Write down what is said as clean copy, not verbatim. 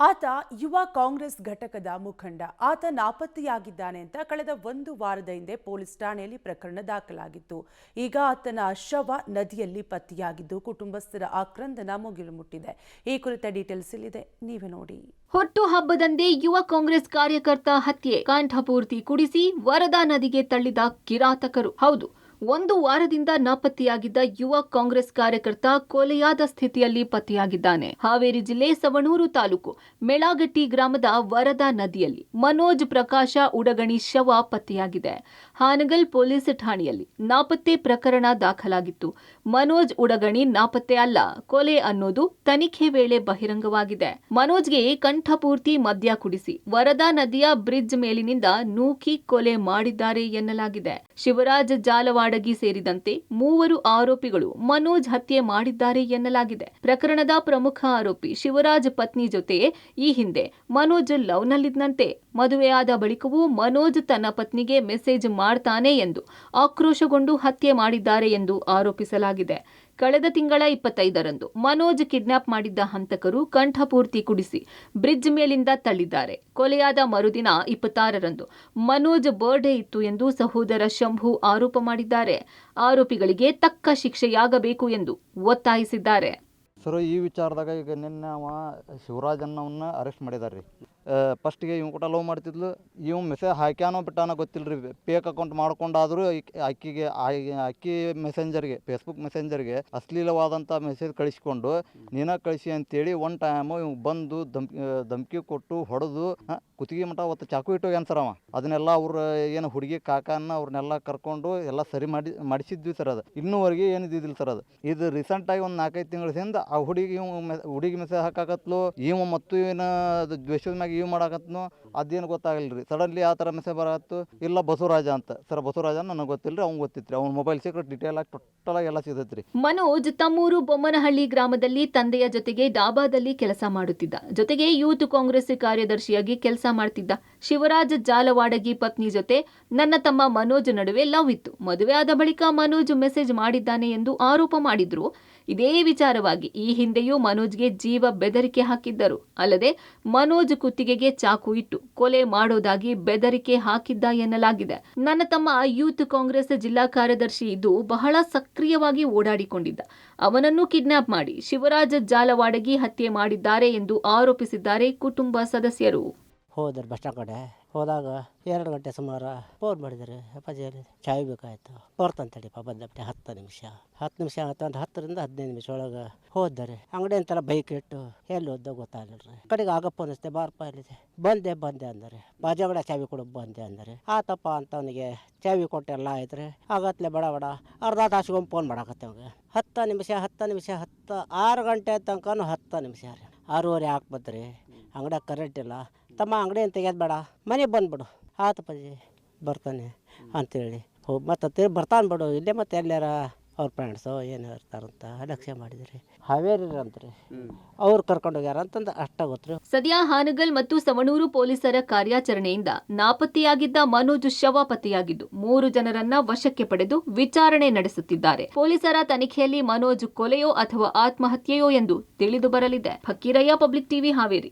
ಆತ ಯುವ ಕಾಂಗ್ರೆಸ್ ಘಟಕದ ಮುಖಂಡ. ಆತ ನಾಪತ್ತೆಯಾಗಿದ್ದಾನೆ ಅಂತ ಕಳೆದ 1 ವಾರದ ಹಿಂದೆ ಪೊಲೀಸ್ ಠಾಣೆಯಲ್ಲಿ ಪ್ರಕರಣ ದಾಖಲಾಗಿತ್ತು. ಈಗ ಆತನ ಶವ ನದಿಯಲ್ಲಿ ಪತ್ತೆಯಾಗಿದ್ದು ಕುಟುಂಬಸ್ಥರ ಆಕ್ರಂದನ ಮುಗಿಲು ಮುಟ್ಟಿದೆ. ಈ ಕುರಿತ ಡೀಟೇಲ್ಸ್ ಇಲ್ಲಿದೆ, ನೀವೇ ನೋಡಿ. ಹುಟ್ಟು ಹಬ್ಬದಂದೇ ಯುವ ಕಾಂಗ್ರೆಸ್ ಕಾರ್ಯಕರ್ತ ಹತ್ಯೆ, ಕಂಠಪೂರ್ತಿ ಕುಡಿಸಿ ವರದಾ ನದಿಗೆ ತಳ್ಳಿದ ಕಿರಾತಕರು. ಹೌದು, 1 ವಾರದಿಂದ ನಾಪತ್ತೆಯಾಗಿದ್ದ ಯುವ ಕಾಂಗ್ರೆಸ್ ಕಾರ್ಯಕರ್ತ ಕೊಲೆಯಾದ ಸ್ಥಿತಿಯಲ್ಲಿ ಪತ್ತೆಯಾಗಿದ್ದಾನೆ. ಹಾವೇರಿ ಜಿಲ್ಲೆ ಸವಣೂರು ತಾಲೂಕು ಮೆಳಾಗಟ್ಟಿ ಗ್ರಾಮದ ವರದಾ ನದಿಯಲ್ಲಿ ಮನೋಜ್ ಪ್ರಕಾಶ ಉಡಗಣಿ ಶವ ಪತ್ತೆಯಾಗಿದೆ. ಹಾನಗಲ್ ಪೊಲೀಸ್ ಠಾಣೆಯಲ್ಲಿ ನಾಪತ್ತೆ ಪ್ರಕರಣ ದಾಖಲಾಗಿತ್ತು. ಮನೋಜ್ ಉಡಗಣಿ ನಾಪತ್ತೆ ಅಲ್ಲ, ಕೊಲೆ ಅನ್ನೋದು ತನಿಖೆ ವೇಳೆ ಬಹಿರಂಗವಾಗಿದೆ. ಮನೋಜ್ಗೆ ಕಂಠಪೂರ್ತಿ ಮದ್ಯ ಕುಡಿಸಿ ವರದಾ ನದಿಯ ಬ್ರಿಡ್ಜ್ ಮೇಲಿನಿಂದ ನೂಕಿ ಕೊಲೆ ಮಾಡಿದ್ದಾರೆ ಎನ್ನಲಾಗಿದೆ. ಶಿವರಾಜ್ ಜಾಲವಾಡಗಿ ಸೇರಿದಂತೆ 3 ಆರೋಪಿಗಳು ಮನೋಜ್ ಹತ್ಯೆ ಮಾಡಿದ್ದಾರೆ ಎನ್ನಲಾಗಿದೆ. ಪ್ರಕರಣದ ಪ್ರಮುಖ ಆರೋಪಿ ಶಿವರಾಜ್ ಪತ್ನಿ ಜೊತೆ ಈ ಹಿಂದೆ ಮನೋಜ್ ಲವ್ನಲ್ಲಿದ್ದಂತೆ. ಮದುವೆಯಾದ ಬಳಿಕವೂ ಮನೋಜ್ ತನ್ನ ಪತ್ನಿಗೆ ಮೆಸೇಜ್ ಮಾಡ್ತಾನೆ ಎಂದು ಆಕ್ರೋಶಗೊಂಡು ಹತ್ಯೆ ಮಾಡಿದ್ದಾರೆ ಎಂದು ಆರೋಪಿಸಲಾಗಿದೆ. ಕಳೆದ ತಿಂಗಳ 25ರಂದು ಮನೋಜ್ ಕಿಡ್ನಾಪ್ ಮಾಡಿದ್ದ ಹಂತಕರು ಕಂಠಪೂರ್ತಿ ಕುಡಿಸಿ ಬ್ರಿಡ್ಜ್ ಮೇಲಿಂದ ತಳ್ಳಿದ್ದಾರೆ. ಕೊಲೆಯಾದ ಮರುದಿನ 26ರಂದು ಮನೋಜ್ ಬರ್ಡೇ ಇತ್ತು ಎಂದು ಸಹೋದರ ಶಂಭು ಆರೋಪ ಮಾಡಿದ್ದಾರೆ. ಆರೋಪಿಗಳಿಗೆ ತಕ್ಕ ಶಿಕ್ಷೆಯಾಗಬೇಕು ಎಂದು ಒತ್ತಾಯಿಸಿದ್ದಾರೆ. ಸರ್, ಈ ವಿಚಾರದಾಗ ಈಗ ನಿನ್ನೆ ಶಿವರಾಜ್ ಅನ್ನವನ್ನ ಅರೆಸ್ಟ್ ಮಾಡಿದಾರೆ ರೀ. ಫಸ್ಟಿಗೆ ಇವ್ ಕೂಡ ಲವ್ ಮಾಡ್ತಿದ್ಲು. ಇವ್ ಮೆಸೇಜ್ ಹಾಕ್ಯಾನೋ ಬಿಟ್ಟಾನೋ ಗೊತ್ತಿಲ್ಲ ರೀ. ಫೇಕ್ ಅಕೌಂಟ್ ಮಾಡ್ಕೊಂಡಾದರೂ ಅಕ್ಕಿ ಮೆಸೆಂಜರ್ಗೆ, ಫೇಸ್ಬುಕ್ ಮೆಸೆಂಜರ್ಗೆ ಅಶ್ಲೀಲವಾದಂಥ ಮೆಸೇಜ್ ಕಳಿಸ್ಕೊಂಡು ನೀನ ಕಳಿಸಿ ಅಂತೇಳಿ ಒನ್ ಟೈಮು ಇವ್ ಬಂದು ಧಮ್ಕಿ ಕೊಟ್ಟು ಹೊಡೆದು ಕುತ್ತಿಗೆ ಮಠ ಅವತ್ತು ಚಾಕು ಇಟ್ಟೋಗ್ಯಾನ ಸರ್. ಅದನ್ನೆಲ್ಲ ಅವ್ರು ಏನು ಹುಡುಗಿ ಕಾಕನ್ನ ಅವ್ರನ್ನೆಲ್ಲ ಕರ್ಕೊಂಡು ಎಲ್ಲ ಸರಿ ಮಾಡಿಸಿದ್ವಿ ಸರ್. ಅದು ಇನ್ನೂವರೆಗೆ ಏನು ಇದ್ದಿದ್ದಿಲ್ಲ ಸರ್. ಇದು ರೀಸೆಂಟಾಗಿ ಒಂದು 4-5 ತಿಂಗಳ ಹಿಂದೆ ಆ ಹುಡುಗಿ ಮೆಸೇಜ್ ಹಾಕಾಕತ್ಲು. ಇವು ಮತ್ತು ಏನು ದ್ವೇಷದ ಮ್ಯಾಗ ಇವು ಮಾಡಾಕತ್ನು ಅದೇನು ಗೊತ್ತಾಗಲ್ಲ ರೀ. ಸಡನ್ಲಿ ಆ ಥರ ಮೆಸೇಜ್ ಬರತ್ತು. ಇಲ್ಲ ಬಸವರಾಜ ಅಂತ ಸರ್. ಬಸವರಾಜ ನನಗೆ ಗೊತ್ತಿಲ್ಲ ರೀ, ಅವ್ನು ಗೊತ್ತಿತ್ತು ರೀ. ಅವ್ನ ಮೊಬೈಲ್ ಸಿಕ್ಕರೆ ಡೀಟೇಲ್ ಆಗಿ ಟೋಟಲ್ ಆಗಿ ಎಲ್ಲ ಸಿಗತ್ತೆ ರೀ. ಮನೋಜ್ ತಮ್ಮೂರು ಬೊಮ್ಮನಹಳ್ಳಿ ಗ್ರಾಮದಲ್ಲಿ ತಂದೆಯ ಜೊತೆಗೆ ಡಾಬಾದಲ್ಲಿ ಕೆಲಸ ಮಾಡುತ್ತಿದ್ದ. ಜೊತೆಗೆ ಯೂತ್ ಕಾಂಗ್ರೆಸ್ ಕಾರ್ಯದರ್ಶಿಯಾಗಿ ಕೆಲಸ ಮಾಡ್ತಿದ್ದ. ಶಿವರಾಜ್ ಜಾಲವಾಡಗಿ ಪತ್ನಿ ಜೊತೆ ನನ್ನ ತಮ್ಮ ಮನೋಜ್ ನಡುವೆ ಲವ್ ಇತ್ತು. ಮದುವೆ ಆದ ಬಳಿಕ ಮನೋಜ್ ಮೆಸೇಜ್ ಮಾಡಿದ್ದಾನೆ ಎಂದು ಆರೋಪ ಮಾಡಿದ್ರು. ಇದೇ ವಿಚಾರವಾಗಿ ಈ ಹಿಂದೆಯೂ ಮನೋಜ್ಗೆ ಜೀವ ಬೆದರಿಕೆ ಹಾಕಿದ್ದರು. ಅಲ್ಲದೆ ಮನೋಜ್ ಕುತ್ತಿಗೆಗೆ ಚಾಕು ಇಟ್ಟು ಕೊಲೆ ಮಾಡೋದಾಗಿ ಬೆದರಿಕೆ ಹಾಕಿದ್ದ ಎನ್ನಲಾಗಿದೆ. ನನ್ನ ತಮ್ಮ ಯೂತ್ ಕಾಂಗ್ರೆಸ್ ಜಿಲ್ಲಾ ಕಾರ್ಯದರ್ಶಿ ಇದ್ದು ಬಹಳ ಸಕ್ರಿಯವಾಗಿ ಓಡಾಡಿಕೊಂಡಿದ್ದ. ಅವನನ್ನು ಕಿಡ್ನಾಪ್ ಮಾಡಿ ಶಿವರಾಜ್ ಜಾಲವಾಡಗಿ ಹತ್ಯೆ ಮಾಡಿದ್ದಾರೆ ಎಂದು ಆರೋಪಿಸಿದ್ದಾರೆ ಕುಟುಂಬ ಸದಸ್ಯರು. ಹೋದ್ರೆ ಬಸ್ ಸ್ಟಾಂಡ್ ಕಡೆ ಹೋದಾಗ 2 ಗಂಟೆ ಸುಮಾರು ಫೋನ್ ಮಾಡಿದ್ದಾರೆ. ಅಪ್ಪಾಜಿ ಚಾಯ್ ಬೇಕಾಯ್ತು, ಬರ್ತಾನೆ ತಡಿಪ ಬಂದಪ್ಪೆ 10 ನಿಮಿಷ ಆಯ್ತು. ಒಂದು 10ರಿಂದ 15 ನಿಮಿಷ ಒಳಗೆ ಹೋದರೆ ಅಂಗಡಿ ಅಂತೆಲ್ಲ ಬೈಕ್ ಇಟ್ಟು ಎಲ್ಲಿ ಹೋದ ಗೊತ್ತಾಗಲಿಲ್ಲ. ಕಡೆಗೆ ಆಗಪ್ಪ ಅನ್ನಿಸ್ತೆ, ಬಾರಪ್ಪ ಇಲ್ಲಿದೆ. ಬಂದೆ ಅಂದರೆ ಬಾಜಾಗಡೆ ಚಾವಿ ಕೊಡು ಬಂದೆ ಅಂದರೆ ಆತಪ್ಪ ಅಂತ ಅವನಿಗೆ ಚಾವಿ ಕೊಟ್ಟೆಲ್ಲ ಆಯ್ತು. ಆಗತ್ಲೆ ಬಡ ಅರ್ಧ ತಾಸಿಗೊಮ್ಮೆ ಫೋನ್ ಮಾಡಾಕತ್ತೆ ಅವಾಗ. 10 ನಿಮಿಷ 6 ಗಂಟೆ ತನಕನೂ 10 ನಿಮಿಷ ರೀ. 6:30 ಯಾಕೆ ಬಂದ್ರಿ? ಅಂಗಡಿಯಾಗ ಕರೆಂಟ್ ಇಲ್ಲ ತಮ್ಮ, ಅಂಗಡಿ ಅಂತ ತೆಗೆದು ಬೇಡ, ಮನೆಗೆ ಬಂದ್ಬಿಡು. ಆತಪ್ಪಾಜಿ ಬರ್ತಾನೆ ಅಂತೇಳಿ ಮತ್ತೆ ಬರ್ತಾನೆ ಬಿಡು. ಇಲ್ಲೇ ಮತ್ತೆ ಎಲ್ಲಾರ ಅವ್ರ ಫ್ರೆಂಡ್ಸು ಏನು ಇರ್ತಾರಂತ ಲಕ್ಷ್ಯ ಮಾಡಿದ್ರಿ. ಹಾವೇರಿ ಅಂತ್ರಿ ಅವ್ರು ಕರ್ಕೊಂಡು ಹೋಗ್ಯಾರ ಅಂತಂದು ಅಷ್ಟ ಗೊತ್ತು. ಸದ್ಯ ಹಾನಗಲ್ ಮತ್ತು ಸವಣೂರು ಪೊಲೀಸರ ಕಾರ್ಯಾಚರಣೆಯಿಂದ ನಾಪತ್ತೆಯಾಗಿದ್ದ ಮನೋಜ್ ಶವ ಪತ್ತೆಯಾಗಿದ್ದು 3 ಜನರನ್ನ ವಶಕ್ಕೆ ಪಡೆದು ವಿಚಾರಣೆ ನಡೆಸುತ್ತಿದ್ದಾರೆ. ಪೊಲೀಸರ ತನಿಖೆಯಲ್ಲಿ ಮನೋಜ್ ಕೊಲೆಯೋ ಅಥವಾ ಆತ್ಮಹತ್ಯೆಯೋ ಎಂದು ತಿಳಿದು ಬರಲಿದೆ. Fakirayya, public TV, Haveri.